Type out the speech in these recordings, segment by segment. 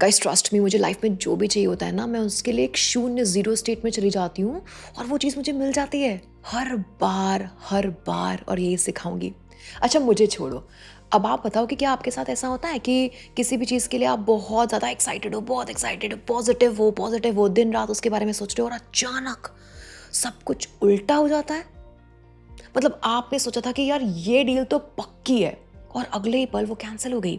Guys trust me, मुझे life में जो भी चाहिए होता है ना, मैं उसके लिए एक शून्य जीरो स्टेट में चली जाती हूँ और वो चीज़ मुझे मिल जाती है हर बार और यही सिखाऊंगी। अच्छा मुझे छोड़ो, अब आप बताओ कि क्या आपके साथ ऐसा होता है कि किसी भी चीज़ के लिए आप बहुत ज़्यादा एक्साइटेड हो, बहुत एक्साइटेड हो, पॉजिटिव हो, दिन रात उसके बारे में सोच रहे हो और अचानक सब कुछ उल्टा हो जाता है। मतलब आपने सोचा था कि यार ये डील तो पक्की है और अगले ही पल वो कैंसिल हो गई।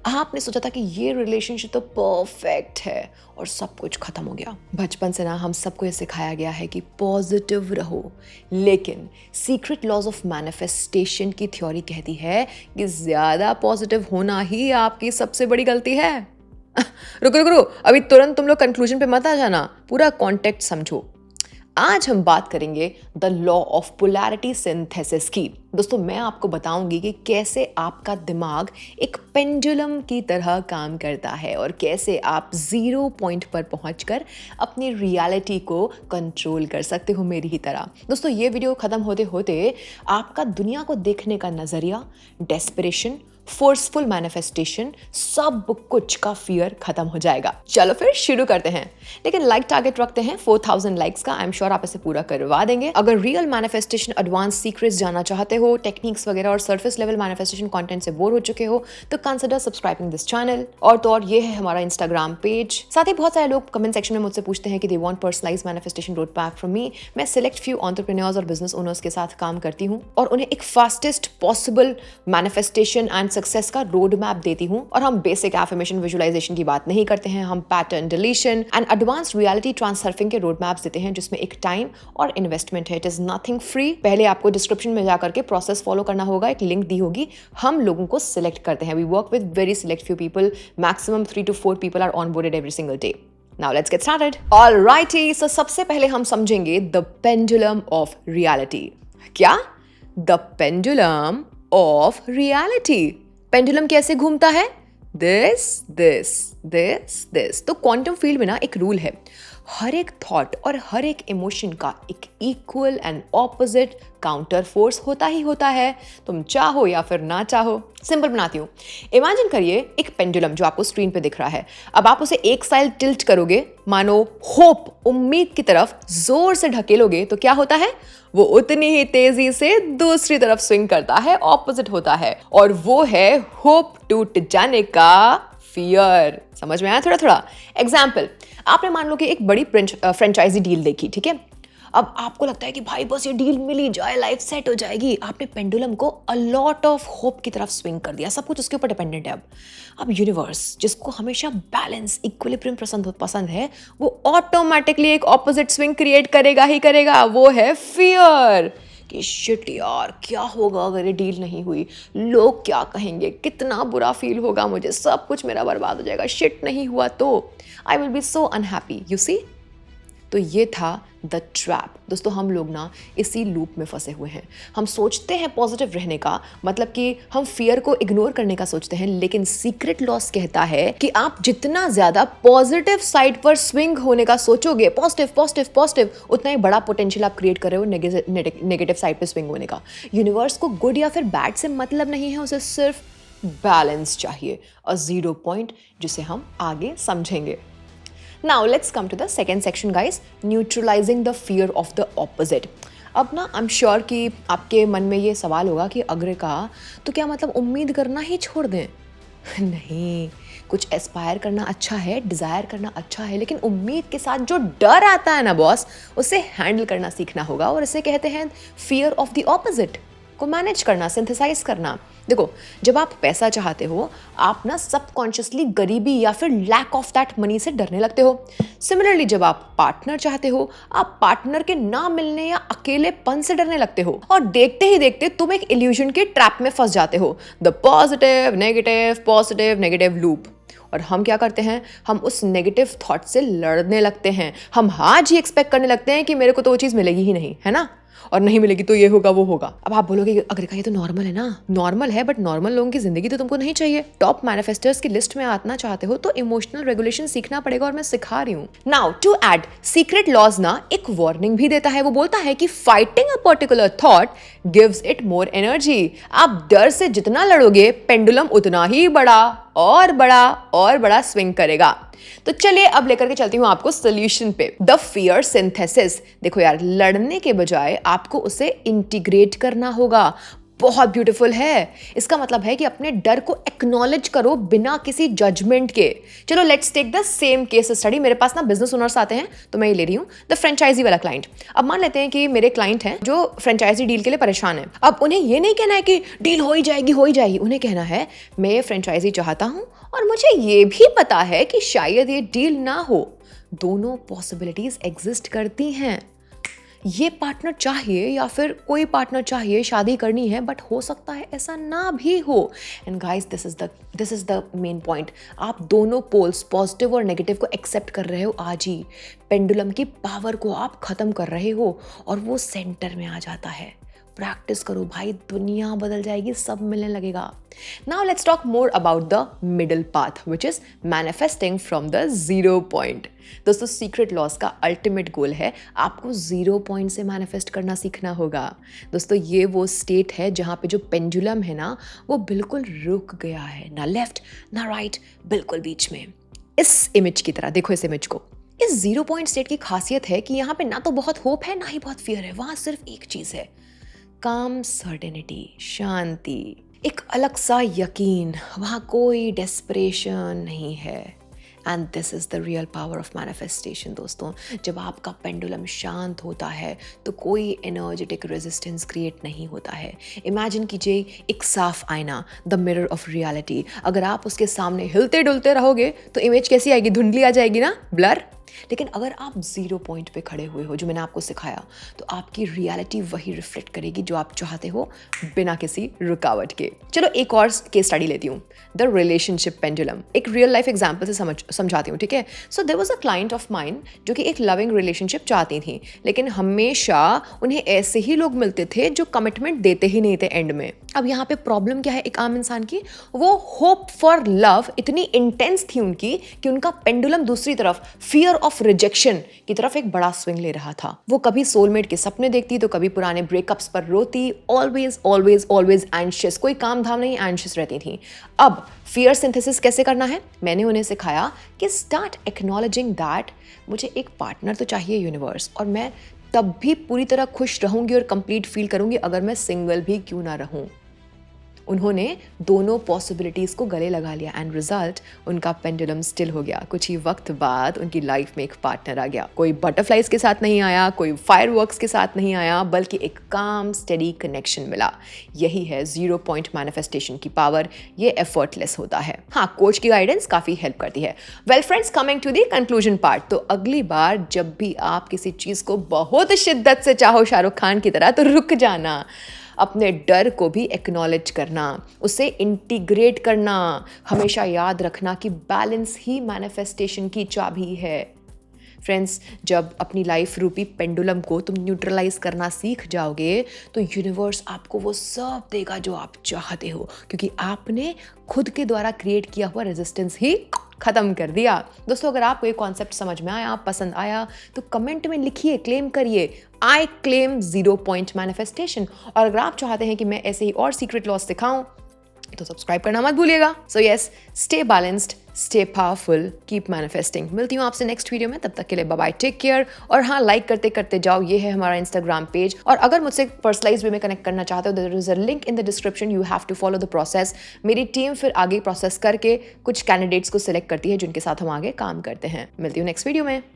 आपने सोचा था कि ये रिलेशनशिप तो परफेक्ट है और सब कुछ खत्म हो गया। बचपन से ना हम सबको ये सिखाया गया है कि पॉजिटिव रहो, लेकिन सीक्रेट लॉज ऑफ मैनिफेस्टेशन की थ्योरी कहती है कि ज्यादा पॉजिटिव होना ही आपकी सबसे बड़ी गलती है। रुको, अभी तुरंत तुम लोग कंक्लूजन पे मत आ जाना, पूरा कॉन्टेक्स्ट समझो। आज हम बात करेंगे the law of polarity synthesis की। दोस्तों मैं आपको बताऊंगी कि कैसे आपका दिमाग एक पेंडुलम की तरह काम करता है और कैसे आप जीरो पॉइंट पर पहुंचकर अपनी रियलिटी को कंट्रोल कर सकते हो मेरी ही तरह। दोस्तों ये वीडियो खत्म होते होते आपका दुनिया को देखने का नजरिया, डेस्परेशन, फोर्सफुल मैनिफेस्टेशन, सब कुछ का फियर खत्म हो जाएगा। चलो फिर शुरू करते हैं, लेकिन लाइक टारगेट रखते हैं 4000 लाइक्स का। आई एम श्योर आप इसे पूरा करवा देंगे। अगर रियल मैनिफेस्टेशन एडवांस सीक्रेट्स जानना चाहते हो, टेक्निक्स वगैरह और सरफेस लेवल मैनिफेस्टेशन कंटेंट से बोर हो चुके हो, तो कंसिडर सब्सक्राइबिंग दिस चैनल। और तो और ये है हमारा इंस्टाग्राम पेज। साथ ही बहुत सारे लोग कमेंट सेक्शन में मुझसे पूछते हैं कि they want personalised manifestation road map from me. मैं सिलेक्ट फ्यू एंटरप्रेन्योर्स और बिजनेस ओनर्स के साथ काम करती हूँ और उन्हें एक fastest possible manifestation and success का रोड मैप देती हूँ। और हम बेसिक एफर्मेशन विजुअलाइजेशन की बात नहीं करते हैं, हम pattern deletion and advanced reality transsurfing के रोड मैप्स देते हैं, जिसमें एक टाइम और इन्वेस्टमेंट है। It is nothing free. पहले आपको डिस्क्रिप्शन में जाकर के प्रोसेस फॉलो करना होगा, एक लिंक दी होगी। हम लोगों को सिलेक्ट करते हैं। We work with very select few people, maximum 3 to 4 people are onboarded every single day. Now let's get started. Alrighty, so सबसे पहले हम समझेंगे the pendulum of reality. क्या? The pendulum of reality. Pendulum कैसे घूमता है? दिस। तो quantum field में ना एक रूल है, हर एक थॉट और हर एक इमोशन का एक equal and opposite counter force होता ही होता है, तुम चाहो या फिर ना चाहो। सिंपल बनाती हूँ, इमेजिन करिए एक पेंडुलम जो आपको स्क्रीन पे दिख रहा है। अब आप उसे एक साइड टिल्ट करोगे, मानो होप, उम्मीद की तरफ जोर से ढकेलोगे, तो क्या होता है? वो उतनी ही तेजी से दूसरी तरफ स्विंग करता है, ऑपोजिट होता है, और वो है होप टूट जाने का फियर। समझ में आया थोड़ा? एग्जाम्पल, आपने मान लो कि एक बड़ी फ्रेंचाइजी डील देखी, ठीक है। अब आपको लगता है कि भाई बस ये डील मिल ही जाए, लाइफ सेट हो जाएगी। आपने पेंडुलम को अ लॉट ऑफ होप की तरफ स्विंग कर दिया, सब कुछ उसके ऊपर डिपेंडेंट है। अब यूनिवर्स, जिसको हमेशा बैलेंस, इक्विलिब्रियम पसंद है, वो ऑटोमेटिकली एक ऑपोजिट स्विंग क्रिएट करेगा ही करेगा। वो है फियर कि शिट यार, क्या होगा अगर ये डील नहीं हुई? लोग क्या कहेंगे? कितना बुरा फील होगा मुझे, सब कुछ मेरा बर्बाद हो जाएगा। शिट नहीं हुआ तो I will be so unhappy. You see, तो ये था द ट्रैप। दोस्तों हम लोग ना इसी लूप में फंसे हुए हैं। हम सोचते हैं पॉजिटिव रहने का, मतलब कि हम फियर को इग्नोर करने का सोचते हैं, लेकिन सीक्रेट लॉस कहता है कि आप जितना ज्यादा पॉजिटिव साइड पर स्विंग होने का सोचोगे, पॉजिटिव, उतना ही बड़ा पोटेंशियल आप क्रिएट कर रहे हो नेगेटिव साइड पर स्विंग होने का। यूनिवर्स को गुड या फिर बैड से मतलब नहीं है, उसे सिर्फ बैलेंस चाहिए, अ जीरो पॉइंट, जिसे हम आगे समझेंगे। Now let's come to the second section guys, neutralizing the fear of the opposite. अब ना I'm sure कि आपके मन में ये सवाल होगा कि अग्रे का तो क्या मतलब उम्मीद करना ही छोड़ दें? नहीं, कुछ एस्पायर करना अच्छा है, डिजायर करना अच्छा है, लेकिन उम्मीद के साथ जो डर आता है ना बॉस, उसे हैंडल करना सीखना होगा। और इसे कहते हैं फियर ऑफ द ऑपोजिट को मैनेज करना, सिंथेसाइज करना। देखो, जब आप पैसा चाहते हो, आप ना सबकॉन्शियसली गरीबी या फिर लैक ऑफ दैट मनी से डरने लगते हो। सिमिलरली जब आप पार्टनर चाहते हो, आप पार्टनर के ना मिलने या अकेलेपन से डरने लगते हो, और देखते ही देखते तुम एक इल्यूजन के ट्रैप में फंस जाते हो, द पॉजिटिव नेगेटिव लूप। और हम क्या करते हैं? हम उस नेगेटिव थॉट से लड़ने लगते हैं। हम आज ही एक्सपेक्ट करने लगते हैं कि मेरे को तो वो चीज़ मिलेगी ही नहीं, है ना, और नहीं मिलेगी तो ये होगा वो होगा। अब आप बोलोगे अगर का ये तो नॉर्मल है ना, नॉर्मल है, बट नॉर्मल लोगों की जिंदगी तो तुमको नहीं चाहिए। टॉप मैनिफेस्टर्स की लिस्ट में आना चाहते हो तो इमोशनल रेगुलेशन सीखना पड़ेगा, और मैं सिखा रही हूँ। Now to add, secret laws ना एक वार्निंग भी देता है। वो बोलता है कि fighting a particular thought gives it more energy. आप डर से जितना लड़ोगे, पेंडुलम उतना ही बड़ा और बड़ा स्विंग करेगा। तो चलिए अब लेकर के चलती हूँ आपको सोल्यूशन पे, द फियर सिंथेसिस। देखो यार, लड़ने के बजाय आपको उसे इंटीग्रेट करना होगा। बहुत ब्यूटीफुल है। इसका मतलब है कि अपने डर को एक्नॉलेज करो बिना किसी जजमेंट के। चलो let's take the same case study. मेरे पास ना बिजनेस ओनर्स आते हैं, तो मैं ये ले रही हूँ द फ्रेंचाइजी वाला क्लाइंट। अब मान लेते हैं कि मेरे क्लाइंट हैं जो फ्रेंचाइजी डील के लिए परेशान है। अब उन्हें ये नहीं कहना है कि डील हो ही जाएगी। उन्हें कहना है मैं ये फ्रेंचाइजी चाहता हूँ और मुझे ये भी पता है कि शायद ये डील ना हो। दोनों पॉसिबिलिटीज एग्जिस्ट करती हैं। ये पार्टनर चाहिए या फिर कोई पार्टनर चाहिए, शादी करनी है, बट हो सकता है ऐसा ना भी हो। And guys, this is the main point. आप दोनों पोल्स, पॉजिटिव और नेगेटिव को एक्सेप्ट कर रहे हो आज ही। पेंडुलम की पावर को आप खत्म कर रहे हो और वो सेंटर में आ जाता है। प्रैक्टिस करो भाई, दुनिया बदल जाएगी, सब मिलने लगेगा। Now let's talk more about the middle path which is manifesting from the zero point. दोस्तों, सीक्रेट लॉस का अल्टीमेट गोल है आपको जीरो पॉइंट से मैनिफेस्ट करना सीखना होगा। दोस्तों, ये वो स्टेट है जहाँ पे जो पेंडुलम है ना, वो बिल्कुल रुक गया है, ना लेफ्ट ना राइट, बिल्कुल बीच में। इस इमेज की तरह देखो, इस इमेज को। इस जीरो पॉइंट स्टेट की खासियत है कि यहाँ पे ना तो बहुत होप है ना ही बहुत फियर है। वहाँ सिर्फ एक चीज़ है, काम सर्टेनिटी, शांति, एक अलग सा यकीन। वहाँ कोई डेस्परेशन नहीं है। And this is the real power of manifestation. दोस्तों, जब आपका पेंडुलम शांत होता है तो कोई एनर्जेटिक रेजिस्टेंस क्रिएट नहीं होता है। इमेजिन कीजिए एक साफ आईना, द मिरर ऑफ रियलिटी। अगर आप उसके सामने हिलते डुलते रहोगे तो इमेज कैसी आएगी? धुंधली आ जाएगी ना, ब्लर। लेकिन अगर आप जीरो पॉइंट पे खड़े हुए हो, जो मैंने आपको सिखाया, तो आपकी रियलिटी वही रिफ्लेक्ट करेगी जो आप चाहते हो, बिना किसी रुकावट के। चलो एक और केस स्टडी लेती हूँ, द रिलेशनशिप पेंडुलम। एक रियल लाइफ एग्जाम्पल से समझाती हूँ, ठीक है। So there was a client of mine जो कि एक लविंग रिलेशनशिप चाहती थी, लेकिन हमेशा उन्हें ऐसे ही लोग मिलते थे जो कमिटमेंट देते ही नहीं थे एंड में। अब यहाँ पे प्रॉब्लम क्या है एक आम इंसान की? वो होप फॉर लव इतनी इंटेंस थी उनकी कि उनका पेंडुलम दूसरी तरफ, फियर ऑफ रिजेक्शन की तरफ एक बड़ा स्विंग ले रहा था। वो कभी सोलमेट के सपने देखती तो कभी पुराने ब्रेकअप्स पर रोती। ऑलवेज एंशियस, कोई काम धाम नहीं, एंशियस रहती थी। अब फियर सिंथेसिस कैसे करना है, मैंने उन्हें सिखाया कि स्टार्ट एक्नॉलेजिंग दैट मुझे एक पार्टनर तो चाहिए यूनिवर्स, और मैं तब भी पूरी तरह खुश रहूंगी और कंप्लीट फील करूंगी अगर मैं सिंगल भी क्यों ना रहूं। उन्होंने दोनों पॉसिबिलिटीज़ को गले लगा लिया एंड रिजल्ट, उनका पेंडुलम स्टिल हो गया। कुछ ही वक्त बाद उनकी लाइफ में एक पार्टनर आ गया। कोई बटरफ्लाइज के साथ नहीं आया, कोई फायरवर्क्स के साथ नहीं आया, बल्कि एक काम स्टेडी कनेक्शन मिला। यही है जीरो पॉइंट मैनिफेस्टेशन की पावर। ये एफर्टलेस होता है। हाँ, कोच की गाइडेंस काफ़ी हेल्प करती है। Well friends, coming to the conclusion part. तो अगली बार जब भी आप किसी चीज़ को बहुत शिद्दत से चाहो शाहरुख खान की तरह, तो रुक जाना। अपने डर को भी एक्नॉलेज करना, उसे इंटीग्रेट करना। हमेशा याद रखना कि बैलेंस ही मैनिफेस्टेशन की चाबी है। फ्रेंड्स, जब अपनी लाइफ रूपी पेंडुलम को तुम न्यूट्रलाइज करना सीख जाओगे तो यूनिवर्स आपको वो सब देगा जो आप चाहते हो, क्योंकि आपने खुद के द्वारा क्रिएट किया हुआ रेजिस्टेंस ही खत्म कर दिया। दोस्तों, अगर आपको ये कॉन्सेप्ट समझ में आया, पसंद आया, तो कमेंट में लिखिए, क्लेम करिए, I claim zero point manifestation. और अगर आप चाहते हैं कि मैं ऐसे ही और सीक्रेट लॉस सिखाऊं, तो सब्सक्राइब करना मत भूलिएगा। So yes, stay balanced, stay powerful, keep manifesting. मिलती हूँ आपसे नेक्स्ट वीडियो में, तब तक के लिए बाय बाय, टेक केयर। और हाँ, लाइक करते करते जाओ, ये है हमारा इंस्टाग्राम पेज। और अगर मुझसे पर्सनलाइज वे में कनेक्ट करना चाहते हो, there is a link in the description, you have to follow the process. मेरी टीम फिर आगे प्रोसेस करके कुछ कैंडिडेट्स को सिलेक्ट करती है जिनके साथ हम आगे काम करते हैं। मिलती हूँ नेक्स्ट वीडियो में।